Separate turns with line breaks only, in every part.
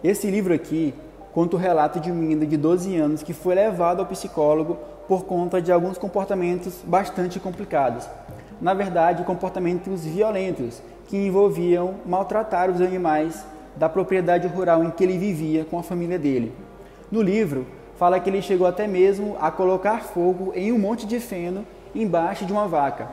Esse livro aqui conta o relato de um menino de 12 anos que foi levado ao psicólogo por conta de alguns comportamentos bastante complicados. Na verdade, comportamentos violentos que envolviam maltratar os animais da propriedade rural em que ele vivia com a família dele. No livro, fala que ele chegou até mesmo a colocar fogo em um monte de feno embaixo de uma vaca.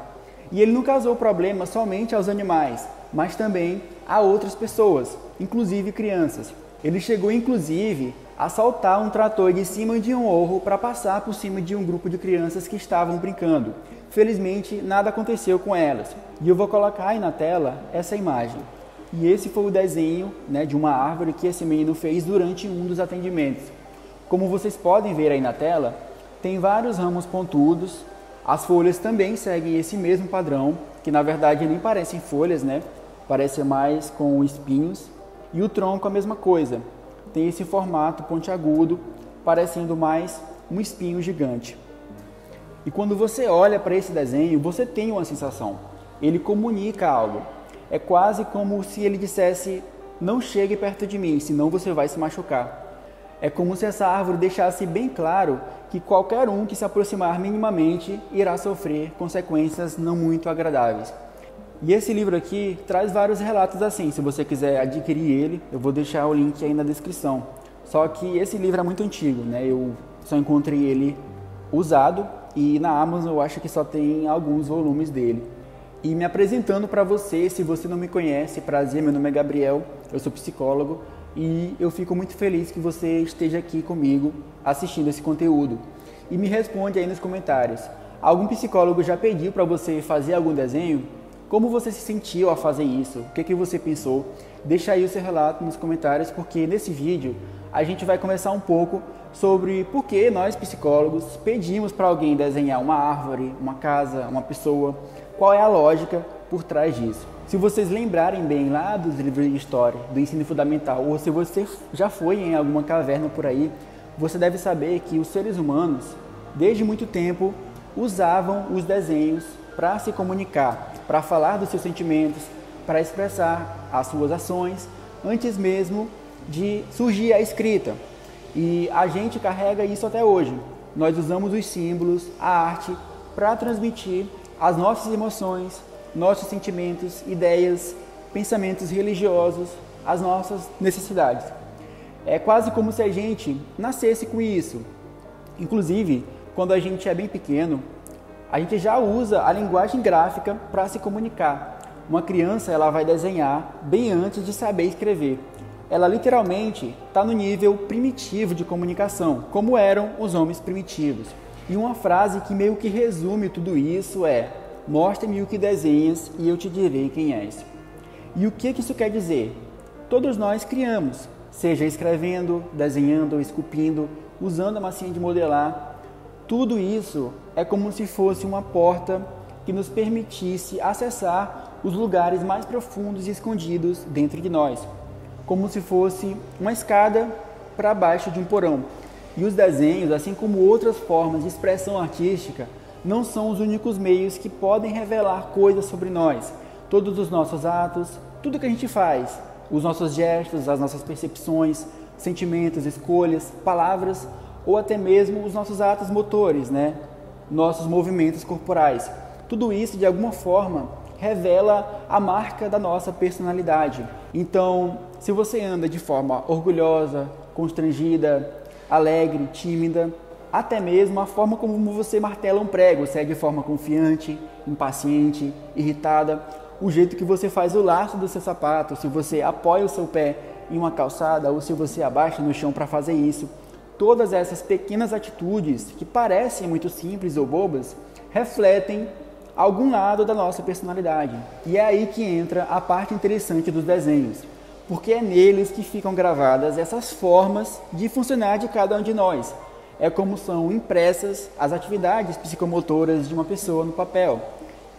E ele não causou problema somente aos animais, mas também a outras pessoas, inclusive crianças. Ele chegou inclusive a saltar um trator de cima de um morro para passar por cima de um grupo de crianças que estavam brincando. Felizmente, nada aconteceu com elas. E eu vou colocar aí na tela essa imagem. E esse foi o desenho, de uma árvore que esse menino fez durante um dos atendimentos. Como vocês podem ver aí na tela, tem vários ramos pontudos. As folhas também seguem esse mesmo padrão, que na verdade nem parecem folhas, Parece mais com espinhos. E o tronco a mesma coisa. Tem esse formato pontiagudo, parecendo mais um espinho gigante. E quando você olha para esse desenho, você tem uma sensação. Ele comunica algo. É quase como se ele dissesse: não chegue perto de mim, senão você vai se machucar. É como se essa árvore deixasse bem claro que qualquer um que se aproximar minimamente irá sofrer consequências não muito agradáveis. E esse livro aqui traz vários relatos assim. Se você quiser adquirir ele, eu vou deixar o link aí na descrição. Só que esse livro é muito antigo, Eu só encontrei ele usado e na Amazon eu acho que só tem alguns volumes dele. E me apresentando para você, se você não me conhece, prazer, meu nome é Gabriel, eu sou psicólogo e eu fico muito feliz que você esteja aqui comigo assistindo esse conteúdo. E me responde aí nos comentários. Algum psicólogo já pediu para você fazer algum desenho? Como você se sentiu ao fazer isso? O que você pensou? Deixa aí o seu relato nos comentários, porque nesse vídeo a gente vai conversar um pouco sobre por que nós psicólogos pedimos para alguém desenhar uma árvore, uma casa, uma pessoa, qual é a lógica por trás disso. Se vocês lembrarem bem lá dos livros de história, do ensino fundamental, ou se você já foi em alguma caverna por aí, você deve saber que os seres humanos, desde muito tempo, usavam os desenhos para se comunicar, para falar dos seus sentimentos, para expressar as suas ações, antes mesmo de surgir a escrita. E a gente carrega isso até hoje. Nós usamos os símbolos, a arte, para transmitir as nossas emoções, nossos sentimentos, ideias, pensamentos religiosos, as nossas necessidades. É quase como se a gente nascesse com isso. Inclusive, quando a gente é bem pequeno, a gente já usa a linguagem gráfica para se comunicar. Uma criança ela vai desenhar bem antes de saber escrever. Ela literalmente está no nível primitivo de comunicação, como eram os homens primitivos. E uma frase que meio que resume tudo isso é: mostre-me o que desenhas e eu te direi quem és. E o que isso quer dizer? Todos nós criamos, seja escrevendo, desenhando, esculpindo, usando a massinha de modelar. Tudo isso é como se fosse uma porta que nos permitisse acessar os lugares mais profundos e escondidos dentro de nós, como se fosse uma escada para baixo de um porão. E os desenhos, assim como outras formas de expressão artística, não são os únicos meios que podem revelar coisas sobre nós. Todos os nossos atos, tudo que a gente faz, os nossos gestos, as nossas percepções, sentimentos, escolhas, palavras, ou até mesmo os nossos atos motores, Nossos movimentos corporais. Tudo isso, de alguma forma, revela a marca da nossa personalidade. Então, se você anda de forma orgulhosa, constrangida, alegre, tímida, até mesmo a forma como você martela um prego, se é de forma confiante, impaciente, irritada, o jeito que você faz o laço do seu sapato, se você apoia o seu pé em uma calçada ou se você abaixa no chão para fazer isso. Todas essas pequenas atitudes, que parecem muito simples ou bobas, refletem algum lado da nossa personalidade. E é aí que entra a parte interessante dos desenhos, porque é neles que ficam gravadas essas formas de funcionar de cada um de nós. É como são impressas as atividades psicomotoras de uma pessoa no papel.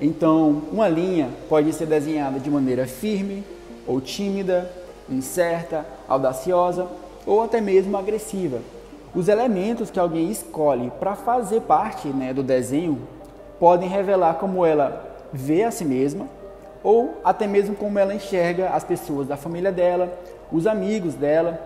Então, uma linha pode ser desenhada de maneira firme, ou tímida, incerta, audaciosa, ou até mesmo agressiva. Os elementos que alguém escolhe para fazer parte do desenho podem revelar como ela vê a si mesma ou até mesmo como ela enxerga as pessoas da família dela, os amigos dela.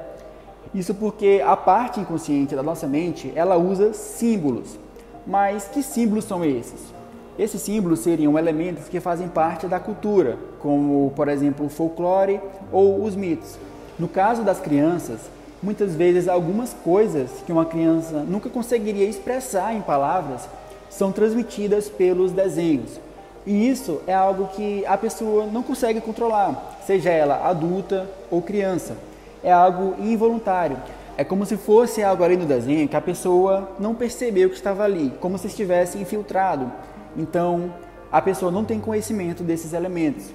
Isso porque a parte inconsciente da nossa mente, ela usa símbolos. Mas que símbolos são esses? Esses símbolos seriam elementos que fazem parte da cultura, como, por exemplo, o folclore ou os mitos. No caso das crianças, muitas vezes algumas coisas que uma criança nunca conseguiria expressar em palavras são transmitidas pelos desenhos. E isso é algo que a pessoa não consegue controlar, seja ela adulta ou criança. É algo involuntário. É como se fosse algo ali no desenho que a pessoa não percebeu que estava ali, como se estivesse infiltrado. Então, a pessoa não tem conhecimento desses elementos.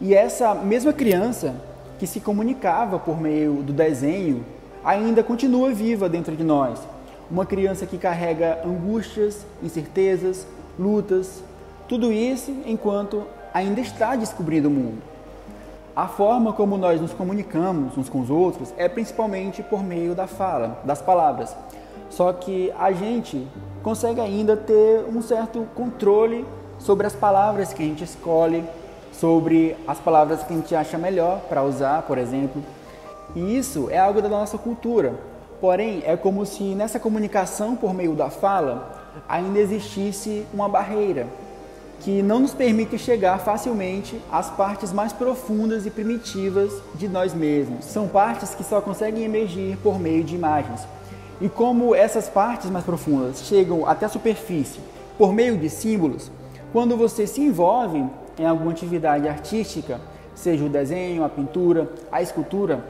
E essa mesma criança que se comunicava por meio do desenho ainda continua viva dentro de nós. Uma criança que carrega angústias, incertezas, lutas, tudo isso enquanto ainda está descobrindo o mundo. A forma como nós nos comunicamos uns com os outros é principalmente por meio da fala, das palavras. Só que a gente consegue ainda ter um certo controle sobre as palavras que a gente escolhe, sobre as palavras que a gente acha melhor para usar, por exemplo. E isso é algo da nossa cultura. Porém, é como se nessa comunicação por meio da fala ainda existisse uma barreira que não nos permite chegar facilmente às partes mais profundas e primitivas de nós mesmos. São partes que só conseguem emergir por meio de imagens. E como essas partes mais profundas chegam até a superfície por meio de símbolos, quando você se envolve em alguma atividade artística, seja o desenho, a pintura, a escultura,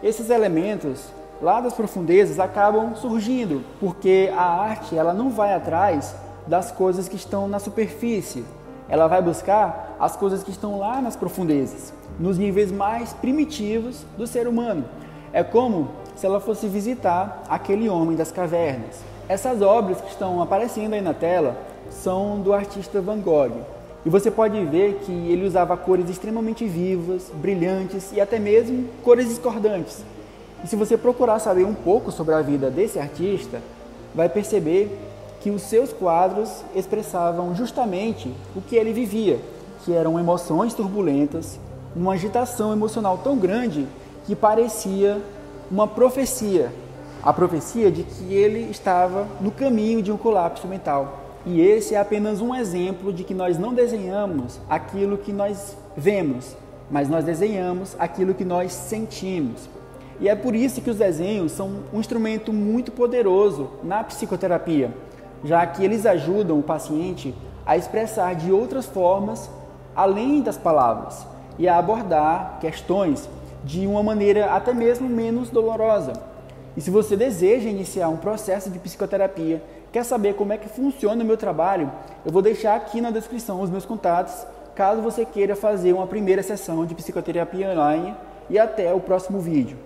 esses elementos lá das profundezas acabam surgindo, porque a arte ela não vai atrás das coisas que estão na superfície. Ela vai buscar as coisas que estão lá nas profundezas, nos níveis mais primitivos do ser humano. É como se ela fosse visitar aquele homem das cavernas. Essas obras que estão aparecendo aí na tela são do artista Van Gogh. E você pode ver que ele usava cores extremamente vivas, brilhantes e até mesmo cores discordantes. E se você procurar saber um pouco sobre a vida desse artista, vai perceber que os seus quadros expressavam justamente o que ele vivia, que eram emoções turbulentas, uma agitação emocional tão grande que parecia uma profecia, a profecia de que ele estava no caminho de um colapso mental. E esse é apenas um exemplo de que nós não desenhamos aquilo que nós vemos, mas nós desenhamos aquilo que nós sentimos. E é por isso que os desenhos são um instrumento muito poderoso na psicoterapia, já que eles ajudam o paciente a expressar de outras formas, além das palavras, e a abordar questões de uma maneira até mesmo menos dolorosa. E se você deseja iniciar um processo de psicoterapia, quer saber como é que funciona o meu trabalho, eu vou deixar aqui na descrição os meus contatos, caso você queira fazer uma primeira sessão de psicoterapia online, e até o próximo vídeo.